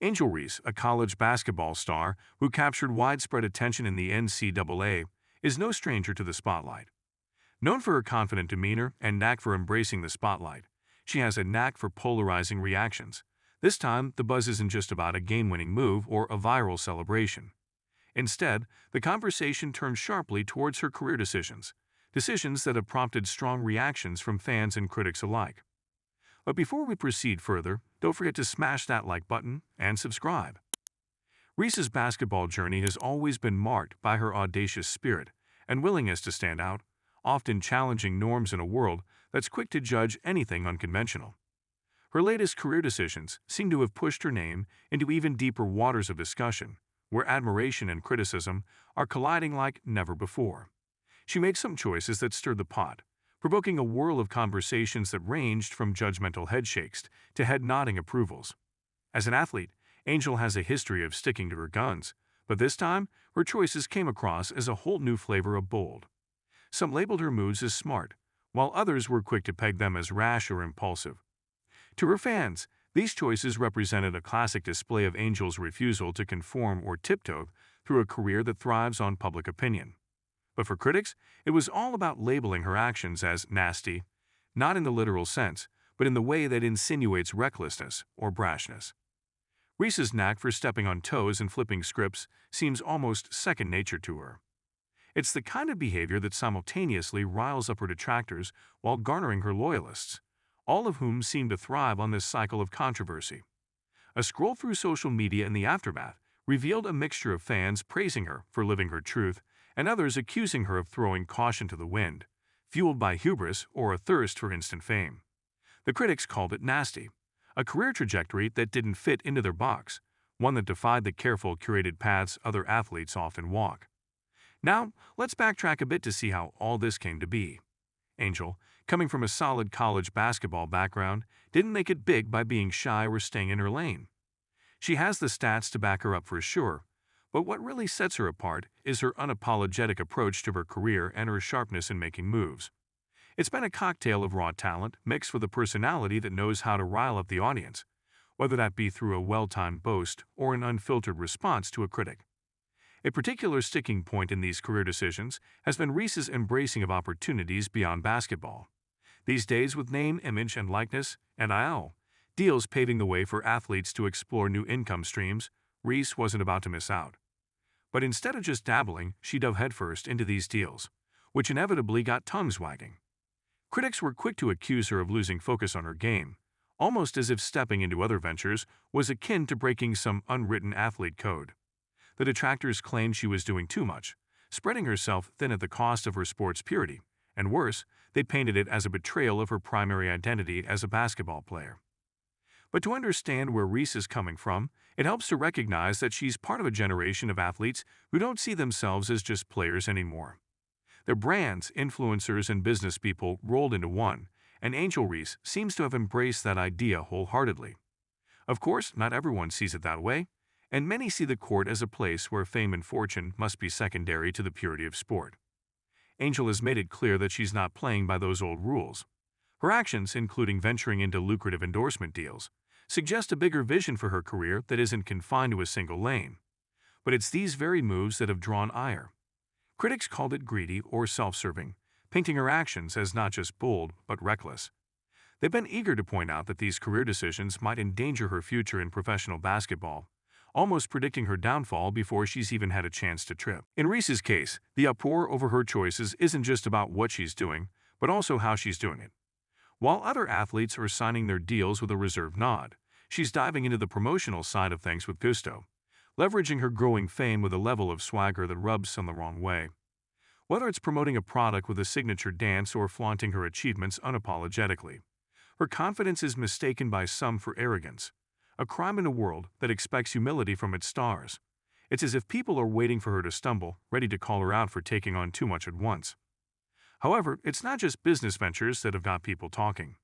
Angel Reese, a college basketball star who captured widespread attention in the NCAA, is no stranger to the spotlight. Known for her confident demeanor and knack for embracing the spotlight, she has a knack for polarizing reactions. This time, the buzz isn't just about a game-winning move or a viral celebration. Instead, the conversation turns sharply towards her career decisions that have prompted strong reactions from fans and critics alike. But before we proceed further, don't forget to smash that like button and subscribe. Reese's basketball journey has always been marked by her audacious spirit and willingness to stand out, often challenging norms in a world that's quick to judge anything unconventional. Her latest career decisions seem to have pushed her name into even deeper waters of discussion, where admiration and criticism are colliding like never before. She made some choices that stirred the pot, provoking a whirl of conversations that ranged from judgmental headshakes to head-nodding approvals. As an athlete, Angel has a history of sticking to her guns, but this time, her choices came across as a whole new flavor of bold. Some labeled her moves as smart, while others were quick to peg them as rash or impulsive. To her fans, these choices represented a classic display of Angel's refusal to conform or tiptoe through a career that thrives on public opinion. But for critics, it was all about labeling her actions as nasty, not in the literal sense, but in the way that insinuates recklessness or brashness. Reese's knack for stepping on toes and flipping scripts seems almost second nature to her. It's the kind of behavior that simultaneously riles up her detractors while garnering her loyalists, all of whom seem to thrive on this cycle of controversy. A scroll through social media in the aftermath revealed a mixture of fans praising her for living her truth and others accusing her of throwing caution to the wind, fueled by hubris or a thirst for instant fame. The critics called it nasty, a career trajectory that didn't fit into their box, one that defied the careful, curated paths other athletes often walk. Now, let's backtrack a bit to see how all this came to be. Angel, coming from a solid college basketball background, didn't make it big by being shy or staying in her lane. She has the stats to back her up for sure, but what really sets her apart is her unapologetic approach to her career and her sharpness in making moves. It's been a cocktail of raw talent mixed with a personality that knows how to rile up the audience, whether that be through a well-timed boast or an unfiltered response to a critic. A particular sticking point in these career decisions has been Reese's embracing of opportunities beyond basketball. These days, with name, image, and likeness, NIL, deals paving the way for athletes to explore new income streams, Reese wasn't about to miss out. But instead of just dabbling, she dove headfirst into these deals, which inevitably got tongues wagging. Critics were quick to accuse her of losing focus on her game, almost as if stepping into other ventures was akin to breaking some unwritten athlete code. The detractors claimed she was doing too much, spreading herself thin at the cost of her sport's purity, and worse, they painted it as a betrayal of her primary identity as a basketball player. But to understand where Reese is coming from, it helps to recognize that she's part of a generation of athletes who don't see themselves as just players anymore. Their brands, influencers, and business people rolled into one, and Angel Reese seems to have embraced that idea wholeheartedly. Of course, not everyone sees it that way, and many see the court as a place where fame and fortune must be secondary to the purity of sport. Angel has made it clear that she's not playing by those old rules. Her actions, including venturing into lucrative endorsement deals, suggest a bigger vision for her career that isn't confined to a single lane. But it's these very moves that have drawn ire. Critics called it greedy or self-serving, painting her actions as not just bold but reckless. They've been eager to point out that these career decisions might endanger her future in professional basketball, almost predicting her downfall before she's even had a chance to trip. In Reese's case, the uproar over her choices isn't just about what she's doing, but also how she's doing it. While other athletes are signing their deals with a reserved nod, she's diving into the promotional side of things with gusto, leveraging her growing fame with a level of swagger that rubs some the wrong way. Whether it's promoting a product with a signature dance or flaunting her achievements unapologetically, her confidence is mistaken by some for arrogance, a crime in a world that expects humility from its stars. It's as if people are waiting for her to stumble, ready to call her out for taking on too much at once. However, it's not just business ventures that have got people talking.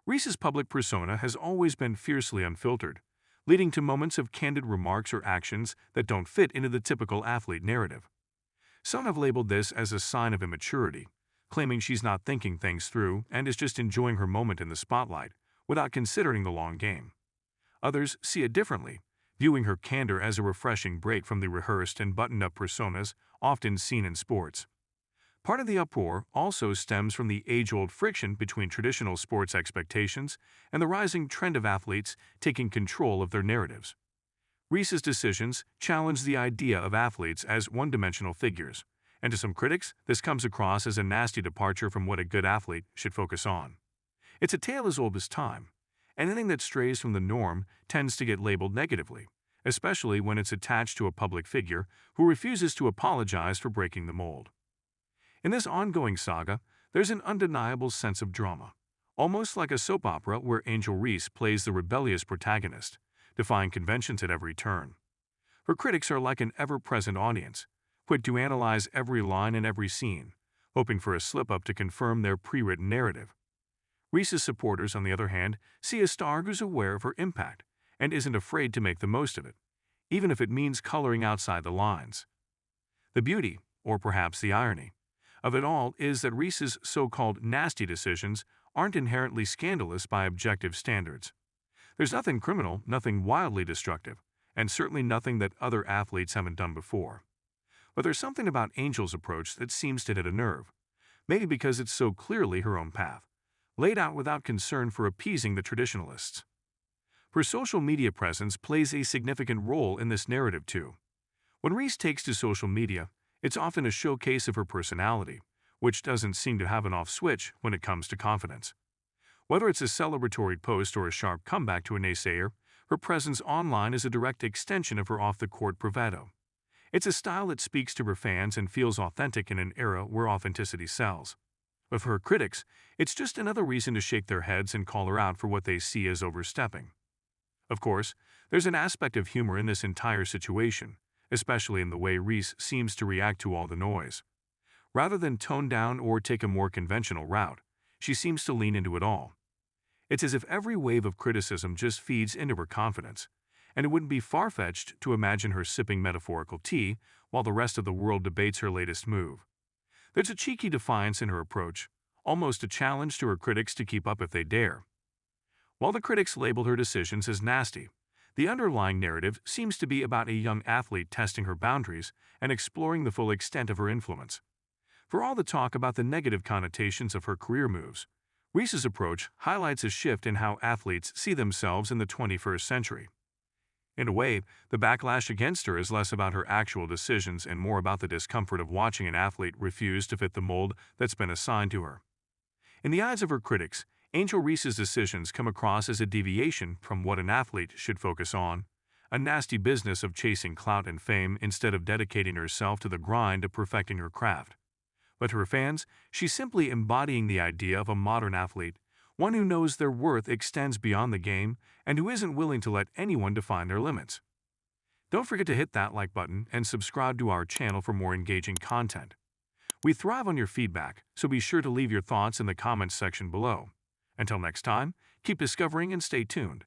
Reese's public persona has always been fiercely unfiltered, leading to moments of candid remarks or actions that don't fit into the typical athlete narrative. Some have labeled this as a sign of immaturity, claiming she's not thinking things through and is just enjoying her moment in the spotlight without considering the long game. Others see it differently, viewing her candor as a refreshing break from the rehearsed and buttoned-up personas often seen in sports. Part of the uproar also stems from the age-old friction between traditional sports expectations and the rising trend of athletes taking control of their narratives. Reese's decisions challenge the idea of athletes as one-dimensional figures, and to some critics, this comes across as a nasty departure from what a good athlete should focus on. It's a tale as old as time. Anything that strays from the norm tends to get labeled negatively, especially when it's attached to a public figure who refuses to apologize for breaking the mold. In this ongoing saga, there's an undeniable sense of drama, almost like a soap opera where Angel Reese plays the rebellious protagonist, defying conventions at every turn. Her critics are like an ever-present audience, quick to analyze every line and every scene, hoping for a slip-up to confirm their pre-written narrative. Reese's supporters, on the other hand, see a star who's aware of her impact and isn't afraid to make the most of it, even if it means coloring outside the lines. The beauty, or perhaps the irony, of it all is that Reese's so-called nasty decisions aren't inherently scandalous by objective standards. There's nothing criminal, nothing wildly destructive, and certainly nothing that other athletes haven't done before. But there's something about Angel's approach that seems to hit a nerve, maybe because it's so clearly her own path, laid out without concern for appeasing the traditionalists. Her social media presence plays a significant role in this narrative too. When Reese takes to social media, it's often a showcase of her personality, which doesn't seem to have an off switch when it comes to confidence. Whether it's a celebratory post or a sharp comeback to a naysayer, her presence online is a direct extension of her off-the-court bravado. It's a style that speaks to her fans and feels authentic in an era where authenticity sells. But for her critics, it's just another reason to shake their heads and call her out for what they see as overstepping. Of course, there's an aspect of humor in this entire situation, especially in the way Reese seems to react to all the noise. Rather than tone down or take a more conventional route, she seems to lean into it all. It's as if every wave of criticism just feeds into her confidence, and it wouldn't be far-fetched to imagine her sipping metaphorical tea while the rest of the world debates her latest move. There's a cheeky defiance in her approach, almost a challenge to her critics to keep up if they dare. While the critics labeled her decisions as nasty, the underlying narrative seems to be about a young athlete testing her boundaries and exploring the full extent of her influence. For all the talk about the negative connotations of her career moves, Reese's approach highlights a shift in how athletes see themselves in the 21st century. In a way, the backlash against her is less about her actual decisions and more about the discomfort of watching an athlete refuse to fit the mold that's been assigned to her. In the eyes of her critics, Angel Reese's decisions come across as a deviation from what an athlete should focus on, a nasty business of chasing clout and fame instead of dedicating herself to the grind of perfecting her craft. But to her fans, she's simply embodying the idea of a modern athlete, one who knows their worth extends beyond the game and who isn't willing to let anyone define their limits. Don't forget to hit that like button and subscribe to our channel for more engaging content. We thrive on your feedback, so be sure to leave your thoughts in the comments section below. Until next time, keep discovering and stay tuned.